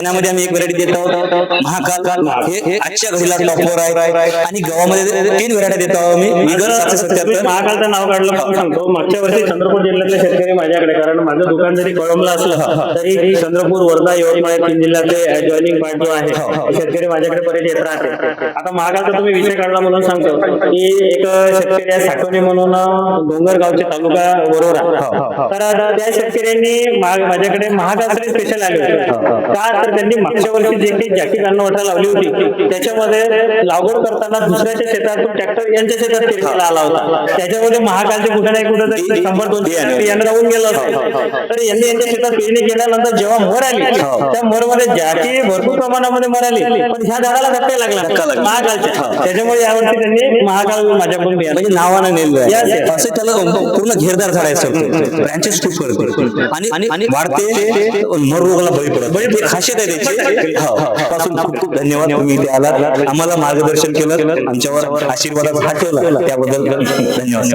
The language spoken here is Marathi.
त्यामध्ये आम्ही एक व्हरायटी देत आहोत महाकाल, हे आजच्या घडीला टॉपवर आहे आणि गव्हामध्ये 3 व्हरायटी देत आहोत आम्ही बिगर 777. महाकालचं नाव काढलं म्हणून सांगतो, मागच्या वर्षी चंद्रपूर जिल्ह्यातले शेतकरी माझ्याकडे, कारण माझं दुकान जरी कळंबला असलं तरी चंद्रपूर, वर्धा, यवतमाळ 3 जिल्ह्यातले जॉईनिंग पॉईंट जो आहे शेतकरी माझ्याकडे बरेच येत राहते. आता महाकालचा तुम्ही विषय काढला म्हणून सांगतो की एक शेतकरी आहे साठवणे म्हणून, डोंगरगावचे तालुका वरोरा, तर त्या शेतकऱ्यांनी माझ्याकडे महाकालसाठी स्पेशल आले होते का, तर त्यांनी मागच्या वर्षी जे काही जॅकी अन्नवठा लावली होती त्याच्यामध्ये लागवड करताना दुसऱ्याच्या शेतातून ट्रॅक्टर यांच्या शेतात पेरणीला आला होता, त्याच्यामध्ये महाकालचे कुठे नाही कुठे तरी 100-200 बियाणं जाऊन गेलं होतं. तर यांनी यांच्या शेतात पेरणी केल्यानंतर जेव्हा मोर आली त्या मोरमध्ये जॅकी भरपूर प्रमाणामध्ये मोर आली, पण ह्या झाडाला धक्का लागला महाकालच्या, त्याच्यामुळे यावर्षी त्यांनी महाकाल माझ्याकडून बियाणं म्हणजे नावानं नेलं असं त्याला पूर्ण घेरदार झाड आहे, ब्रँचेस खूप करते आणि वाढते मर रोगाला बळी पडत, खासियत आहे त्याची. पासून खूप खूप धन्यवाद, तुम्ही इथे आलात, आम्हाला मार्गदर्शन केलं, आमच्यावर आशीर्वादाचा हात ठेवला, त्याबद्दल धन्यवाद.